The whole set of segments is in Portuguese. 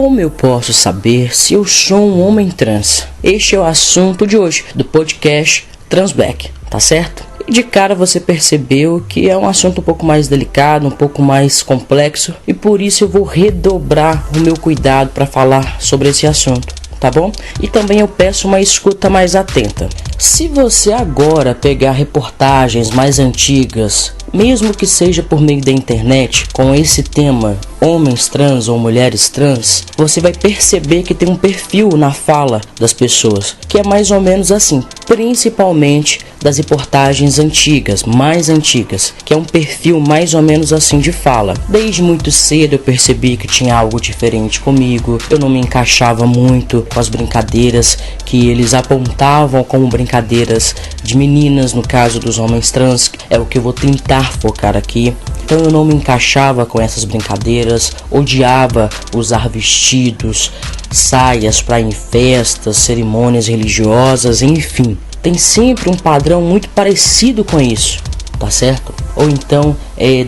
Como eu posso saber se eu sou um homem trans? Este é o assunto de hoje do podcast Transback, tá certo? E de cara você percebeu que é um assunto um pouco mais delicado, um pouco mais complexo, e por isso eu vou redobrar o meu cuidado para falar sobre esse assunto, tá bom? E também eu peço uma escuta mais atenta. Se você agora pegar reportagens mais antigas, mesmo que seja por meio da internet, com esse tema, homens trans ou mulheres trans, você vai perceber que tem um perfil na fala das pessoas, que é mais ou menos assim, principalmente das reportagens antigas, mais antigas, que é um perfil mais ou menos assim de fala. Desde muito cedo eu percebi que tinha algo diferente comigo, eu não me encaixava muito com as brincadeiras que eles apontavam como brincadeiras de meninas, no caso dos homens trans, é o que eu vou tentar focar aqui. Então eu não me encaixava com essas brincadeiras, odiava usar vestidos, saias para ir em festas, cerimônias religiosas, enfim. Tem sempre um padrão muito parecido com isso, tá certo? Ou então,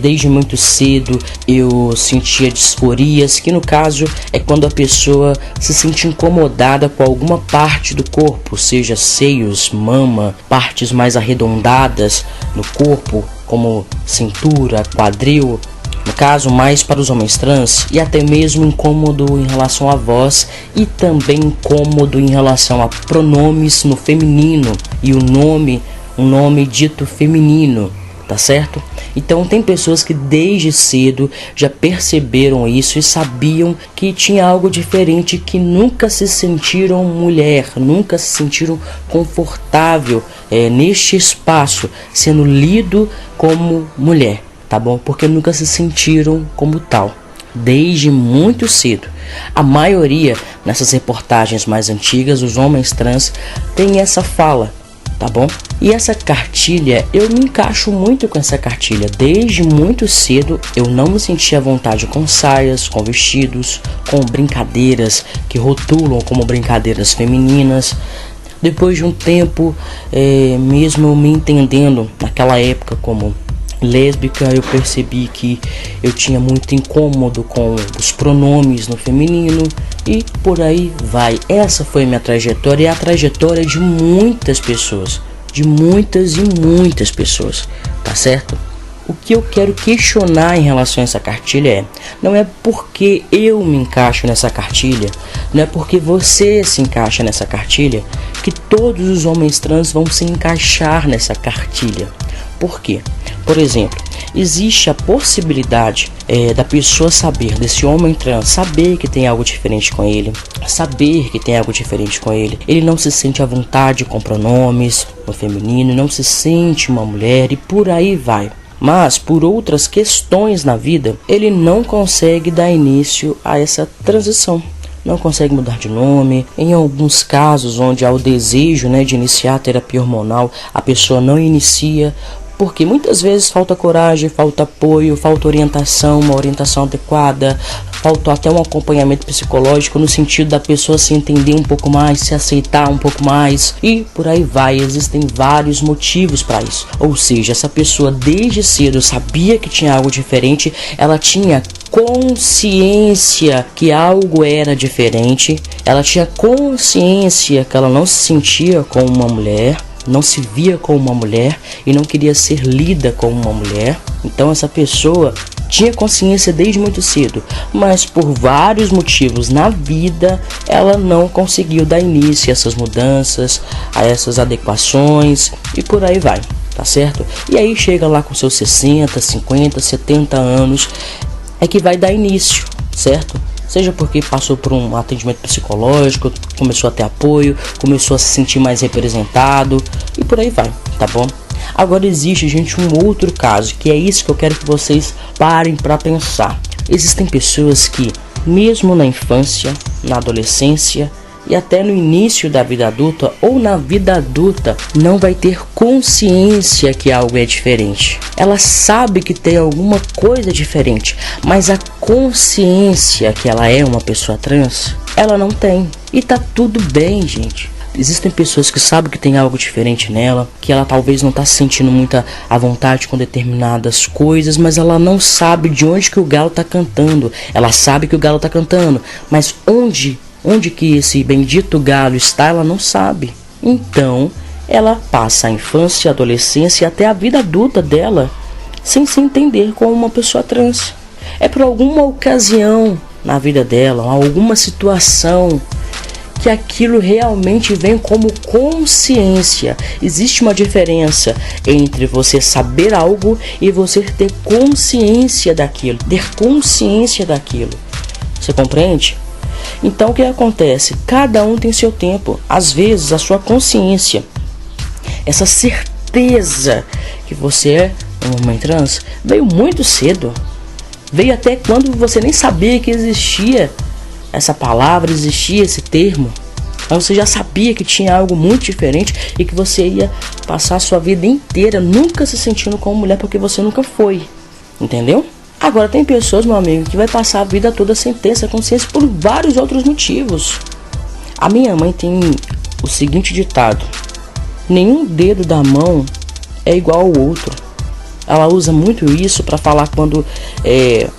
desde muito cedo eu sentia disforias, que no caso é quando a pessoa se sente incomodada com alguma parte do corpo, seja seios, mama, partes mais arredondadas no corpo, como cintura, quadril, no caso mais para os homens trans, e até mesmo incômodo em relação à voz e também incômodo em relação a pronomes no feminino e um nome dito feminino, tá certo? Então tem pessoas que desde cedo já perceberam isso e sabiam que tinha algo diferente, que nunca se sentiram mulher, nunca se sentiram confortável neste espaço, sendo lido como mulher, tá bom? Porque nunca se sentiram como tal, desde muito cedo. A maioria nessas reportagens mais antigas, os homens trans têm essa fala, tá bom? E essa cartilha, eu me encaixo muito com essa cartilha. Desde muito cedo eu não me sentia à vontade com saias, com vestidos, com brincadeiras que rotulam como brincadeiras femininas. Depois de um tempo, mesmo me entendendo naquela época como lésbica, eu percebi que eu tinha muito incômodo com os pronomes no feminino e por aí vai. Essa foi minha trajetória e a trajetória de muitas pessoas, de muitas e muitas pessoas, tá certo? O que eu quero questionar em relação a essa cartilha não é porque eu me encaixo nessa cartilha, não é porque você se encaixa nessa cartilha, que todos os homens trans vão se encaixar nessa cartilha. Por quê? Por exemplo, existe a possibilidade da pessoa saber, desse homem trans, saber que tem algo diferente com ele, ele não se sente à vontade com pronomes no feminino, não se sente uma mulher e por aí vai. Mas por outras questões na vida, ele não consegue dar início a essa transição. Não consegue mudar de nome. Em alguns casos onde há o desejo de iniciar a terapia hormonal, a pessoa não inicia, porque muitas vezes falta coragem, falta apoio, falta orientação, uma orientação adequada, falta até um acompanhamento psicológico no sentido da pessoa se entender um pouco mais, se aceitar um pouco mais e por aí vai. Existem vários motivos para isso. Ou seja, essa pessoa desde cedo sabia que tinha algo diferente, ela tinha consciência que algo era diferente, ela tinha consciência que ela não se sentia como uma mulher, não se via como uma mulher e não queria ser lida como uma mulher. Então essa pessoa tinha consciência desde muito cedo, mas por vários motivos na vida ela não conseguiu dar início a essas mudanças, a essas adequações e por aí vai, tá certo? E aí chega lá com seus 60, 50, 70 anos é que vai dar início, certo? Seja porque passou por um atendimento psicológico, começou a ter apoio, começou a se sentir mais representado e por aí vai, tá bom? Agora existe, gente, um outro caso, que é isso que eu quero que vocês parem para pensar. Existem pessoas que, mesmo na infância, na adolescência e até no início da vida adulta ou na vida adulta, não vai ter consciência que algo é diferente. Ela sabe que tem alguma coisa diferente, mas a consciência que ela é uma pessoa trans, ela não tem. E tá tudo bem, gente. Existem pessoas que sabem que tem algo diferente nela, que ela talvez não está se sentindo muita à vontade com determinadas coisas, mas ela não sabe de onde que o galo está cantando. Ela sabe que o galo está cantando, mas onde que esse bendito galo está, ela não sabe. Então, ela passa a infância, a adolescência e até a vida adulta dela sem se entender como uma pessoa trans. É por alguma ocasião na vida dela, alguma situação, que aquilo realmente vem como consciência. Existe uma diferença entre você saber algo e você ter consciência daquilo. Você compreende? Então o que acontece? Cada um tem seu tempo. Às vezes a sua consciência, essa certeza que você é um homem trans, veio muito cedo. Veio até quando você nem sabia que existia essa palavra, existia esse termo. Mas você já sabia que tinha algo muito diferente e que você ia passar a sua vida inteira nunca se sentindo como mulher porque você nunca foi. Entendeu? Agora tem pessoas, meu amigo, que vai passar a vida toda sem ter essa consciência por vários outros motivos. A minha mãe tem o seguinte ditado: nenhum dedo da mão é igual ao outro. Ela usa muito isso para falar quando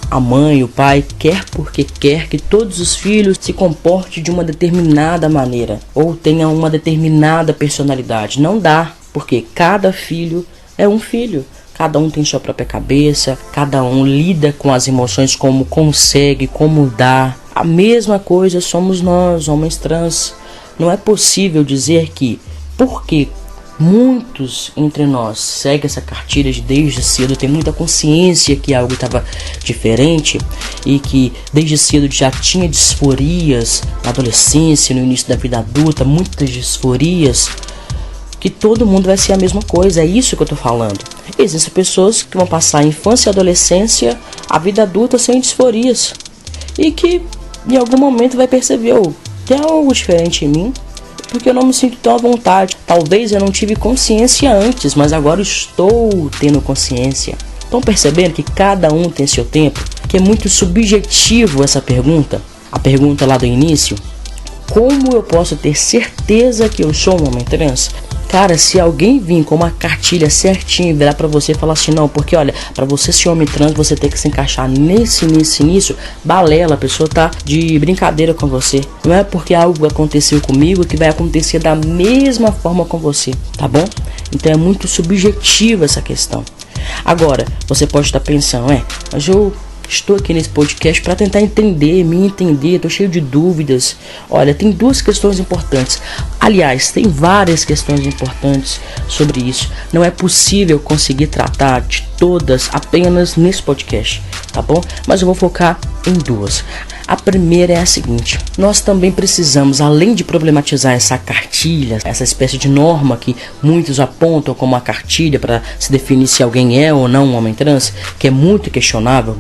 a mãe, o pai quer porque quer que todos os filhos se comportem de uma determinada maneira ou tenham uma determinada personalidade. Não dá, porque cada filho é um filho. Cada um tem sua própria cabeça, cada um lida com as emoções como consegue, como dá. A mesma coisa somos nós, homens trans. Não é possível dizer que porque muitos entre nós seguem essa cartilha de desde cedo, tem muita consciência que algo estava diferente e que desde cedo já tinha disforias na adolescência, no início da vida adulta, muitas disforias, que todo mundo vai ser a mesma coisa. É isso que eu tô falando. Existem pessoas que vão passar a infância e a adolescência, a vida adulta sem disforias e que em algum momento vai perceber, tem algo diferente em mim, porque eu não me sinto tão à vontade. Talvez eu não tive consciência antes, mas agora estou tendo consciência. Estão percebendo que cada um tem seu tempo? Que é muito subjetivo essa pergunta. A pergunta lá do início: como eu posso ter certeza que eu sou um homem trans? Cara, se alguém vir com uma cartilha certinha e virar pra você e falar assim, não, porque olha, pra você ser homem trans você tem que se encaixar nisso, balela, a pessoa tá de brincadeira com você. Não é porque algo aconteceu comigo que vai acontecer da mesma forma com você, tá bom? Então é muito subjetiva essa questão. Agora, você pode estar pensando, mas eu estou aqui nesse podcast para tentar me entender, estou cheio de dúvidas. Olha, tem duas questões importantes. Aliás, tem várias questões importantes sobre isso. Não é possível conseguir tratar de todas apenas nesse podcast, tá bom? Mas eu vou focar em duas. A primeira é a seguinte: nós também precisamos, além de problematizar essa cartilha, essa espécie de norma que muitos apontam como a cartilha para se definir se alguém é ou não um homem trans, que é muito questionável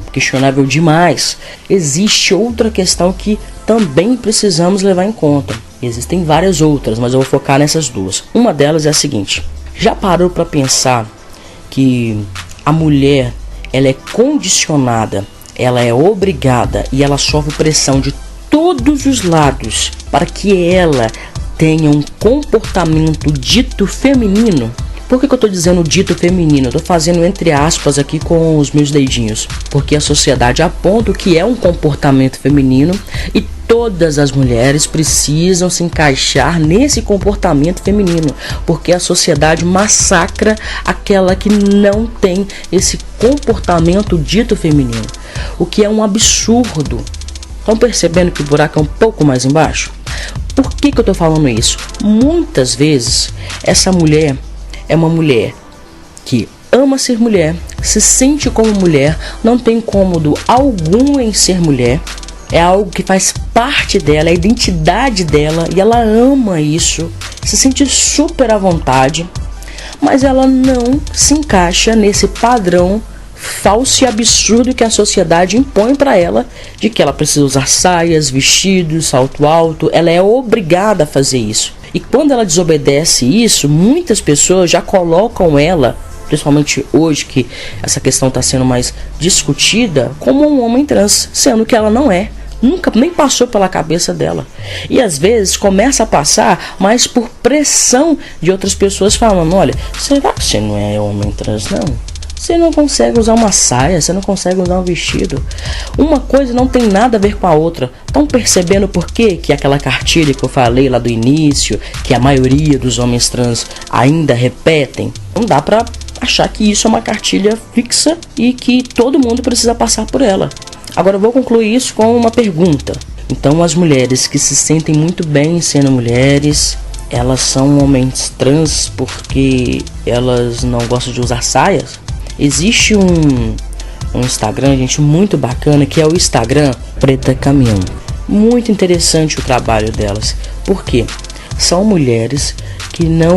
demais, existe outra questão que também precisamos levar em conta. Existem várias outras, mas eu vou focar nessas duas. Uma delas é a seguinte: já parou para pensar que a mulher, ela é condicionada, ela é obrigada e ela sofre pressão de todos os lados para que ela tenha um comportamento dito feminino? Por que eu estou dizendo dito feminino? Eu estou fazendo entre aspas aqui com os meus dedinhos, porque a sociedade aponta o que é um comportamento feminino e todas as mulheres precisam se encaixar nesse comportamento feminino, porque a sociedade massacra aquela que não tem esse comportamento dito feminino, o que é um absurdo. Estão percebendo que o buraco é um pouco mais embaixo? Por que eu estou falando isso? Muitas vezes essa mulher é uma mulher que ama ser mulher, se sente como mulher, não tem incômodo algum em ser mulher, é algo que faz parte dela, é a identidade dela e ela ama isso, se sente super à vontade, mas ela não se encaixa nesse padrão falso e absurdo que a sociedade impõe para ela, de que ela precisa usar saias, vestidos, salto alto. Ela é obrigada a fazer isso. E quando ela desobedece isso, muitas pessoas já colocam ela, principalmente hoje que essa questão está sendo mais discutida, como um homem trans, sendo que ela não é. Nunca nem passou pela cabeça dela. E às vezes começa a passar, mas por pressão de outras pessoas falando: olha, será que você não é homem trans, não? Você não consegue usar uma saia, você não consegue usar um vestido. Uma coisa não tem nada a ver com a outra. Estão percebendo por quê? Que aquela cartilha que eu falei lá do início, que a maioria dos homens trans ainda repetem? Não dá pra achar que isso é uma cartilha fixa e que todo mundo precisa passar por ela. Agora eu vou concluir isso com uma pergunta. Então, as mulheres que se sentem muito bem sendo mulheres, elas são homens trans porque elas não gostam de usar saias? Existe um Instagram, gente, muito bacana, que é o Instagram Preta Caminhão. Muito interessante o trabalho delas. Por quê? São mulheres que não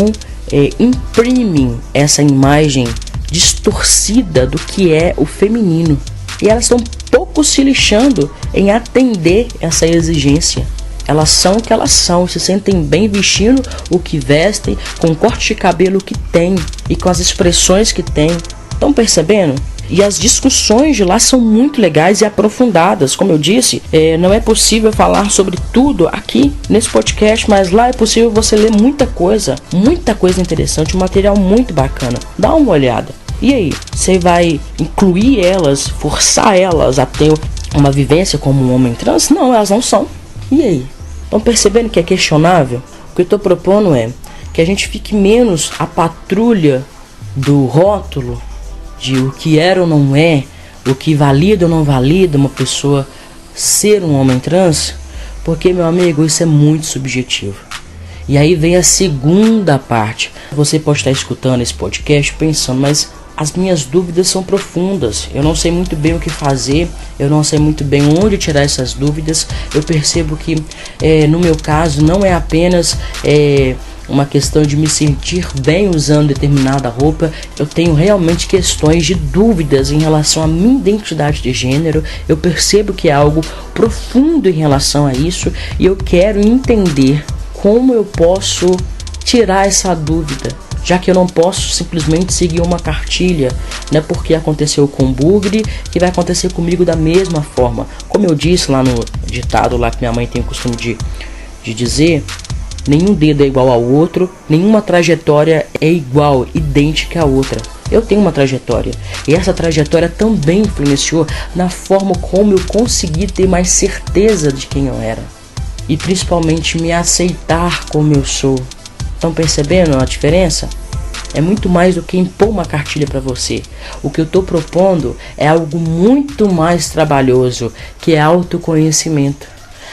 imprimem essa imagem distorcida do que é o feminino. E elas estão pouco se lixando em atender essa exigência. Elas são o que elas são, se sentem bem vestindo o que vestem, com o corte de cabelo que tem e com as expressões que tem. Estão percebendo? E as discussões de lá são muito legais e aprofundadas. Como eu disse, não é possível falar sobre tudo aqui nesse podcast, mas lá é possível você ler muita coisa interessante, um material muito bacana. Dá uma olhada. E aí, você vai incluir elas, forçar elas a ter uma vivência como um homem trans? Não, elas não são. E aí? Estão percebendo que é questionável? O que eu estou propondo é que a gente fique menos a patrulha do rótulo de o que era ou não é, o que valida ou não valida uma pessoa ser um homem trans, porque, meu amigo, isso é muito subjetivo. E aí vem a segunda parte. Você pode estar escutando esse podcast pensando, mas as minhas dúvidas são profundas, eu não sei muito bem o que fazer, eu não sei muito bem onde tirar essas dúvidas. Eu percebo que no meu caso não é apenas uma questão de me sentir bem usando determinada roupa. Eu tenho realmente questões de dúvidas em relação à minha identidade de gênero. Eu percebo que é algo profundo em relação a isso e eu quero entender como eu posso tirar essa dúvida, já que eu não posso simplesmente seguir uma cartilha, né? Porque aconteceu com o Bugre, que vai acontecer comigo da mesma forma. Como eu disse lá no ditado lá que minha mãe tem o costume de dizer, nenhum dedo é igual ao outro, nenhuma trajetória é igual, idêntica à outra. Eu tenho uma trajetória, e essa trajetória também influenciou na forma como eu consegui ter mais certeza de quem eu era, e principalmente me aceitar como eu sou. Estão percebendo a diferença? É muito mais do que impor uma cartilha para você. O que eu estou propondo é algo muito mais trabalhoso, que é autoconhecimento.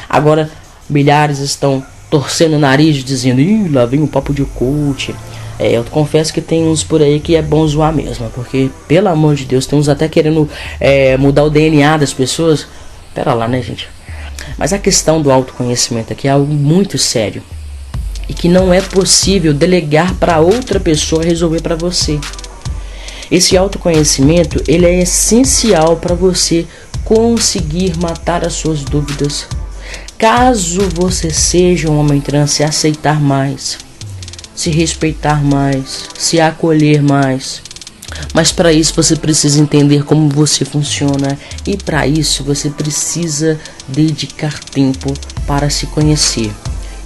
Agora, milhares estão torcendo o nariz, dizendo: ih, lá vem um papo de coach. Eu confesso que tem uns por aí que é bom zoar mesmo, porque, pelo amor de Deus, tem uns até querendo mudar o DNA das pessoas. Pera lá, né, gente? Mas a questão do autoconhecimento aqui é algo muito sério e que não é possível delegar para outra pessoa resolver para você. Esse autoconhecimento, ele é essencial para você conseguir matar as suas dúvidas. Caso você seja um homem trans, se aceitar mais, se respeitar mais, se acolher mais. Mas para isso você precisa entender como você funciona, e para isso você precisa dedicar tempo para se conhecer.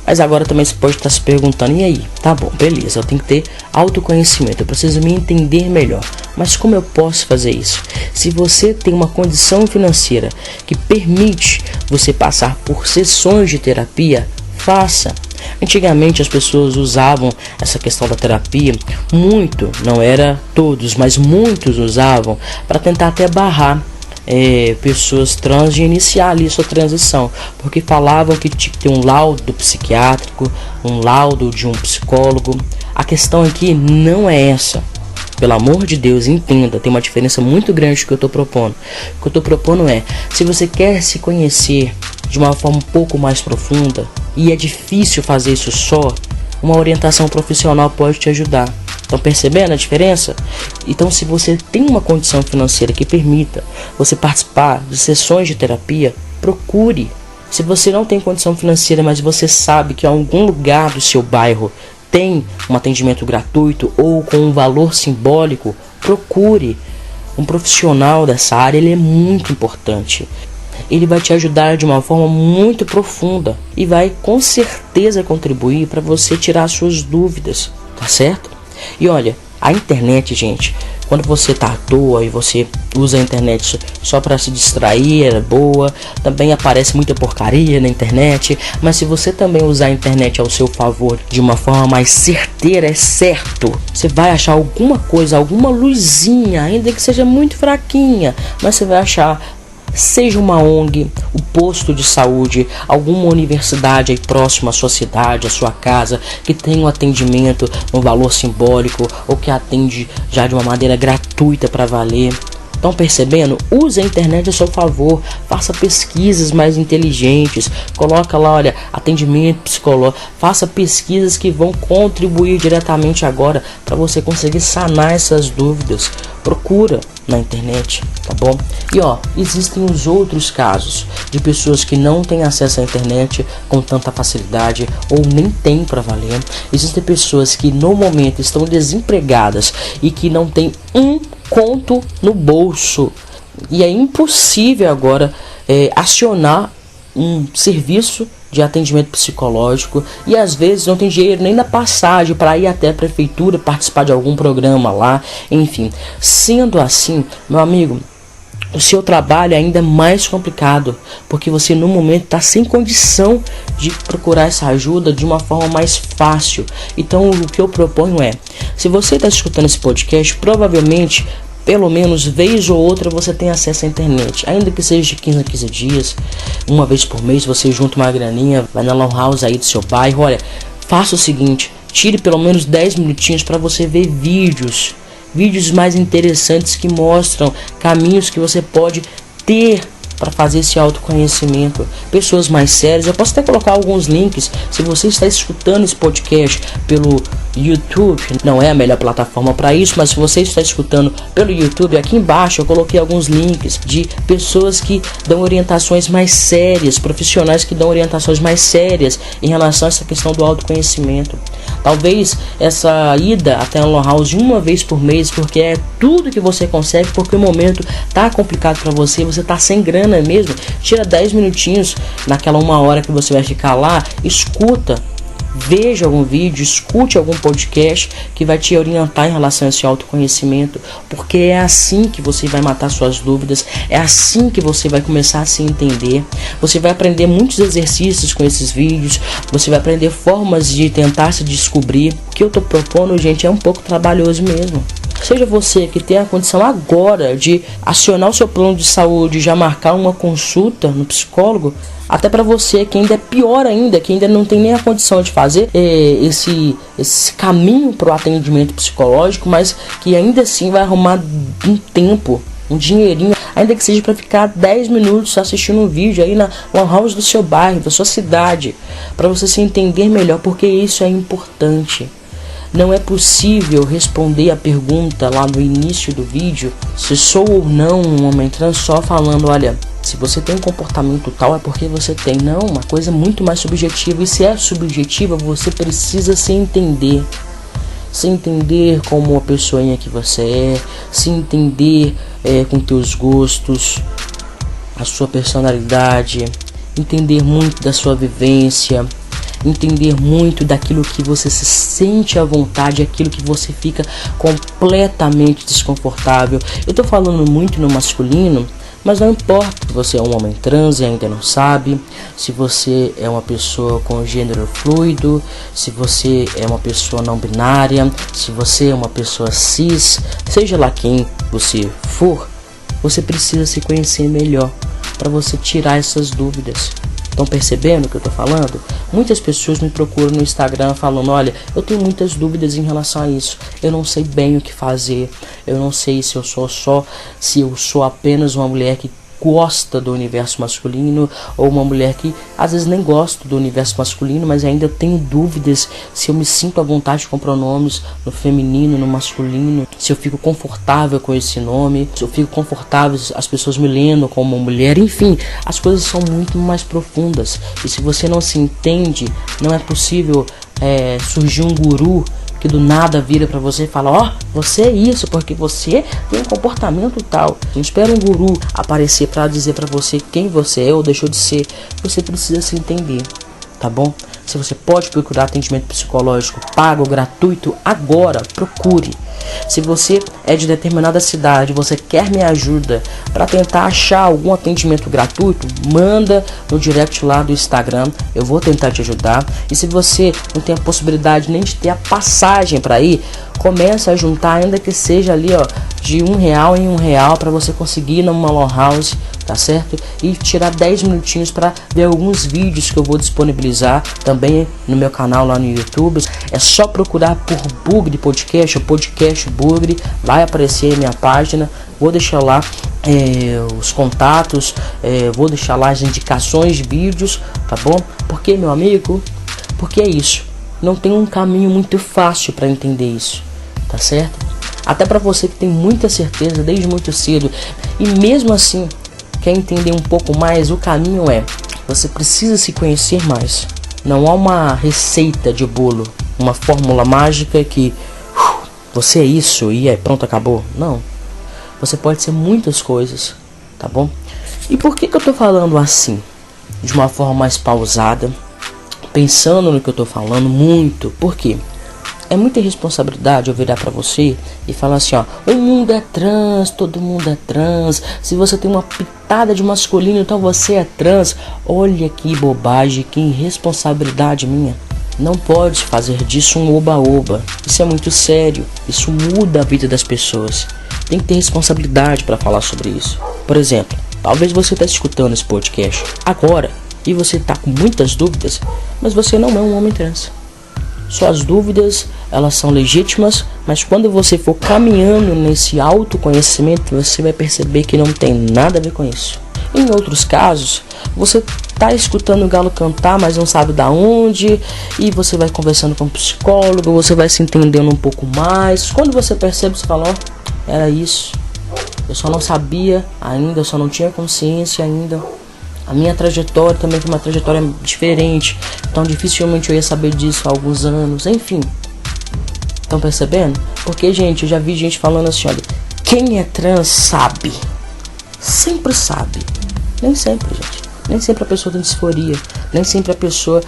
Mas agora também você pode estar se perguntando: e aí? Tá bom, beleza, eu tenho que ter autoconhecimento, eu preciso me entender melhor. Mas como eu posso fazer isso? Se você tem uma condição financeira que permite você passar por sessões de terapia, faça. Antigamente as pessoas usavam essa questão da terapia muito, não era todos, mas muitos usavam para tentar até barrar pessoas trans de iniciar ali sua transição, porque falavam que tinha que ter um laudo psiquiátrico, um laudo de um psicólogo. A questão aqui não é essa. Pelo amor de Deus, entenda, tem uma diferença muito grande do que eu estou propondo. O que eu estou propondo é, se você quer se conhecer de uma forma um pouco mais profunda, e é difícil fazer isso só, uma orientação profissional pode te ajudar. Estão percebendo a diferença? Então, se você tem uma condição financeira que permita você participar de sessões de terapia, procure. Se você não tem condição financeira, mas você sabe que em algum lugar do seu bairro tem um atendimento gratuito ou com um valor simbólico, procure um profissional dessa área. Ele é muito importante. ele vai te ajudar de uma forma muito profunda e vai com certeza contribuir para você tirar suas dúvidas, tá certo? E olha, a internet, gente, quando você tá à toa e você usa a internet só para se distrair, é boa. Também aparece muita porcaria na internet. Mas se você também usar a internet ao seu favor de uma forma mais certeira, é certo, você vai achar alguma coisa, alguma luzinha, ainda que seja muito fraquinha, mas você vai achar. Seja uma ONG, o posto de saúde, alguma universidade aí próxima à sua cidade, à sua casa, que tem um atendimento no valor simbólico ou que atende já de uma maneira gratuita para valer. Estão percebendo? Use a internet a seu favor, faça pesquisas mais inteligentes, coloca lá, olha, atendimento psicológico, faça pesquisas que vão contribuir diretamente agora para você conseguir sanar essas dúvidas. Procura na internet, tá bom? E ó, existem os outros casos de pessoas que não têm acesso à internet com tanta facilidade ou nem tem para valer. Existem pessoas que no momento estão desempregadas e que não tem um conto no bolso e é impossível agora acionar um serviço de atendimento psicológico e às vezes não tem dinheiro nem na passagem para ir até a prefeitura participar de algum programa lá, enfim. Sendo assim, meu amigo, o seu trabalho é ainda mais complicado, porque você no momento está sem condição de procurar essa ajuda de uma forma mais fácil. Então o que eu proponho é, se você está escutando esse podcast, provavelmente pelo menos vez ou outra você tem acesso à internet, ainda que seja de 15 a 15 dias, uma vez por mês você junta uma graninha, vai na lan house aí do seu bairro. Olha, faça o seguinte, tire pelo menos 10 minutinhos para você ver vídeos mais interessantes que mostram caminhos que você pode ter para fazer esse autoconhecimento. Pessoas mais sérias, eu posso até colocar alguns links. Se você está escutando esse podcast pelo YouTube, não é a melhor plataforma para isso, mas se você está escutando pelo YouTube, aqui embaixo eu coloquei alguns links de pessoas que dão orientações mais sérias, profissionais que dão orientações mais sérias em relação a essa questão do autoconhecimento. Talvez essa ida até a lan house uma vez por mês, porque é tudo que você consegue, porque o momento tá complicado para você, você tá sem grana mesmo, tira 10 minutinhos naquela uma hora que você vai ficar lá, escuta, veja algum vídeo, escute algum podcast que vai te orientar em relação a esse autoconhecimento, porque é assim que você vai matar suas dúvidas, é assim que você vai começar a se entender. Você vai aprender muitos exercícios com esses vídeos, você vai aprender formas de tentar se descobrir. O que eu tô propondo, gente, é um pouco trabalhoso mesmo. Seja você que tem a condição agora de acionar o seu plano de saúde, já marcar uma consulta no psicólogo, até para você que ainda é pior ainda, que ainda não tem nem a condição de fazer esse caminho para o atendimento psicológico, mas que ainda assim vai arrumar um tempo, um dinheirinho, ainda que seja para ficar 10 minutos assistindo um vídeo aí na lan house do seu bairro, da sua cidade, para você se entender melhor, porque isso é importante. Não é possível responder a pergunta lá no início do vídeo, se sou ou não um homem trans, só falando, olha, se você tem um comportamento tal é porque você tem. Não, uma coisa muito mais subjetiva. E se é subjetiva, você precisa se entender. Se entender como a pessoinha que você é, se entender com teus gostos, a sua personalidade, entender muito da sua vivência, entender muito daquilo que você se sente à vontade, aquilo que você fica completamente desconfortável. Eu tô falando muito no masculino, mas não importa se você é um homem trans e ainda não sabe, se você é uma pessoa com gênero fluido, se você é uma pessoa não binária, se você é uma pessoa cis, seja lá quem você for, você precisa se conhecer melhor para você tirar essas dúvidas. Estão percebendo o que eu tô falando? Muitas pessoas me procuram no Instagram falando, olha, eu tenho muitas dúvidas em relação a isso. Eu não sei bem o que fazer. Eu não sei se eu sou apenas uma mulher que gosta do universo masculino ou uma mulher que às vezes nem gosta do universo masculino, mas ainda tenho dúvidas se eu me sinto à vontade com pronomes no feminino, no masculino, se eu fico confortável com esse nome, se eu fico confortável as pessoas me lendo como uma mulher, enfim, as coisas são muito mais profundas. E se você não se entende, não é possível surgir um guru que do nada vira pra você e fala, ó, você é isso, porque você tem um comportamento tal. Não espera um guru aparecer pra dizer pra você quem você é ou deixou de ser. Você precisa se entender, tá bom? Se você pode procurar atendimento psicológico pago ou gratuito, agora procure. Se você é de determinada cidade, você quer minha ajuda para tentar achar algum atendimento gratuito, manda no direct lá do Instagram, eu vou tentar te ajudar. E se você não tem a possibilidade nem de ter a passagem para ir, começa a juntar, ainda que seja ali, ó, de R$1 em R$1 para você conseguir ir numa lan house, tá certo? E tirar 10 minutinhos para ver alguns vídeos que eu vou disponibilizar também no meu canal lá no YouTube. É só procurar por Bugre Podcast, o podcast Bugre, vai aparecer a minha página. Vou deixar lá os contatos, vou deixar lá as indicações de vídeos, tá bom? Porque, meu amigo, porque é isso. Não tem um caminho muito fácil para entender isso, tá certo? Até para você que tem muita certeza desde muito cedo e mesmo assim quer entender um pouco mais, o caminho você precisa se conhecer mais. Não há uma receita de bolo, uma fórmula mágica que você é isso e pronto, acabou. Não. Você pode ser muitas coisas, tá bom? E por que eu tô falando assim? De uma forma mais pausada, pensando no que eu tô falando muito. Por quê? É muita irresponsabilidade eu virar pra você e falar assim, ó, o mundo é trans, todo mundo é trans. Se você tem uma pitada de masculino, então você é trans. Olha que bobagem, que irresponsabilidade minha. Não pode fazer disso um oba-oba. Isso é muito sério. Isso muda a vida das pessoas. Tem que ter responsabilidade para falar sobre isso. Por exemplo, talvez você está escutando esse podcast agora e você está com muitas dúvidas, mas você não é um homem trans. Suas dúvidas, elas são legítimas, mas quando você for caminhando nesse autoconhecimento, você vai perceber que não tem nada a ver com isso. Em outros casos, você tá escutando o galo cantar, mas não sabe da onde, e você vai conversando com um psicólogo, você vai se entendendo um pouco mais. Quando você percebe, você fala, ó, era isso. Eu só não sabia ainda, eu só não tinha consciência ainda. A minha trajetória também foi uma trajetória diferente, então dificilmente eu ia saber disso há alguns anos, enfim. Estão percebendo? Porque, gente, eu já vi gente falando assim, olha, quem é trans sabe. Sempre sabe. Nem sempre, gente. Nem sempre a pessoa tem disforia. Nem sempre a pessoa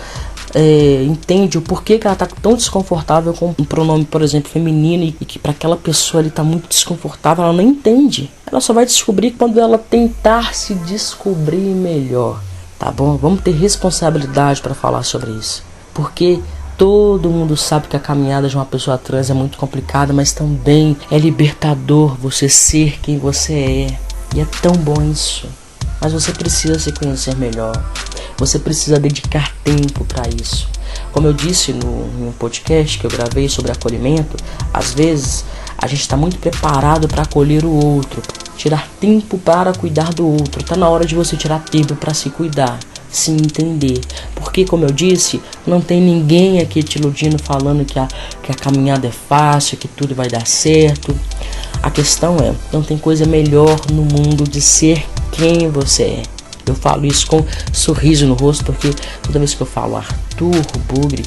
entende o porquê que ela tá tão desconfortável com um pronome, por exemplo, feminino, e que para aquela pessoa ele tá muito desconfortável, ela não entende. Ela só vai descobrir quando ela tentar se descobrir melhor, tá bom? Vamos ter responsabilidade para falar sobre isso. Porque todo mundo sabe que a caminhada de uma pessoa trans é muito complicada, mas também é libertador você ser quem você é. E é tão bom isso. Mas você precisa se conhecer melhor. Você precisa dedicar tempo para isso. Como eu disse no podcast que eu gravei sobre acolhimento, às vezes a gente está muito preparado para acolher o outro, tirar tempo para cuidar do outro. Está na hora de você tirar tempo para se cuidar, se entender. Porque, como eu disse, não tem ninguém aqui te iludindo falando que a caminhada é fácil, que tudo vai dar certo. A questão não tem coisa melhor no mundo de ser quem você é. Eu falo isso com sorriso no rosto, porque toda vez que eu falo Arthur Bugre,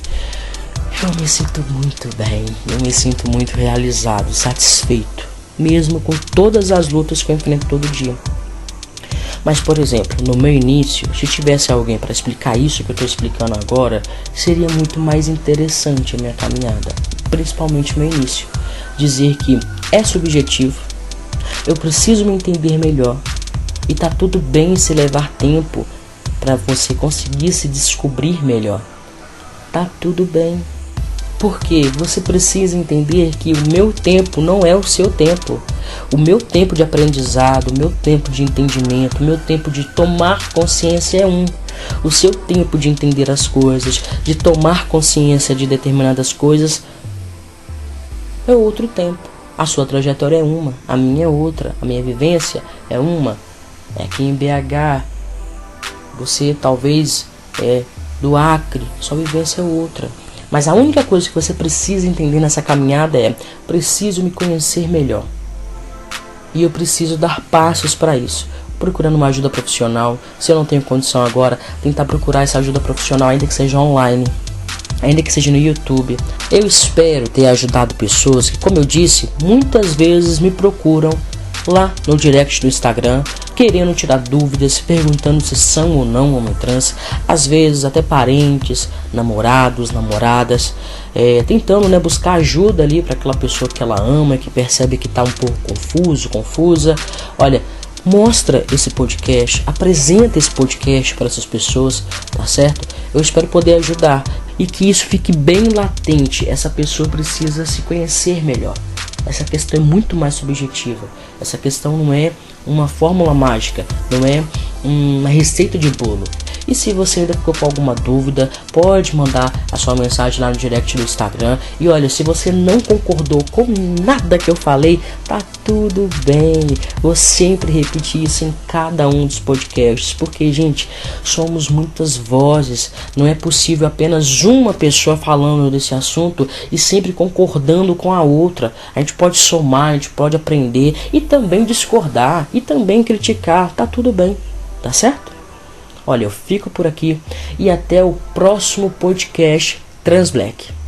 eu me sinto muito bem, eu me sinto muito realizado, satisfeito, mesmo com todas as lutas que eu enfrento todo dia. Mas, por exemplo, no meu início, se tivesse alguém para explicar isso que eu estou explicando agora, seria muito mais interessante a minha caminhada, principalmente no meu início. Dizer que é subjetivo, eu preciso me entender melhor, e tá tudo bem se levar tempo para você conseguir se descobrir melhor. Tá tudo bem. Porque você precisa entender que o meu tempo não é o seu tempo. O meu tempo de aprendizado, o meu tempo de entendimento, o meu tempo de tomar consciência é um. O seu tempo de entender as coisas, de tomar consciência de determinadas coisas, é outro tempo. A sua trajetória é uma, a minha é outra, a minha vivência é uma. É aqui em BH, você talvez é do Acre, sua vivência é outra. Mas a única coisa que você precisa entender nessa caminhada preciso me conhecer melhor. E eu preciso dar passos para isso. Procurando uma ajuda profissional. Se eu não tenho condição agora, tentar procurar essa ajuda profissional, ainda que seja online. ainda que seja no YouTube. Eu espero ter ajudado pessoas que, como eu disse, muitas vezes me procuram lá no direct do Instagram, querendo tirar dúvidas, perguntando se são ou não homem trans, às vezes até parentes, namorados, namoradas, tentando, né, buscar ajuda ali para aquela pessoa que ela ama, que percebe que está um pouco confusa. Olha, mostra esse podcast, apresenta esse podcast para essas pessoas, tá certo? Eu espero poder ajudar e que isso fique bem latente. Essa pessoa precisa se conhecer melhor. Essa questão é muito mais subjetiva. Essa questão não é uma fórmula mágica, não é uma receita de bolo. E se você ainda ficou com alguma dúvida, pode mandar a sua mensagem lá no direct do Instagram. E olha, se você não concordou com nada que eu falei, tá tudo bem. Vou sempre repetir isso em cada um dos podcasts, porque, gente, somos muitas vozes. Não é possível apenas uma pessoa falando desse assunto e sempre concordando com a outra. A gente pode somar, a gente pode aprender e também discordar e também criticar. Tá tudo bem, tá certo? Olha, eu fico por aqui e até o próximo podcast Transblack.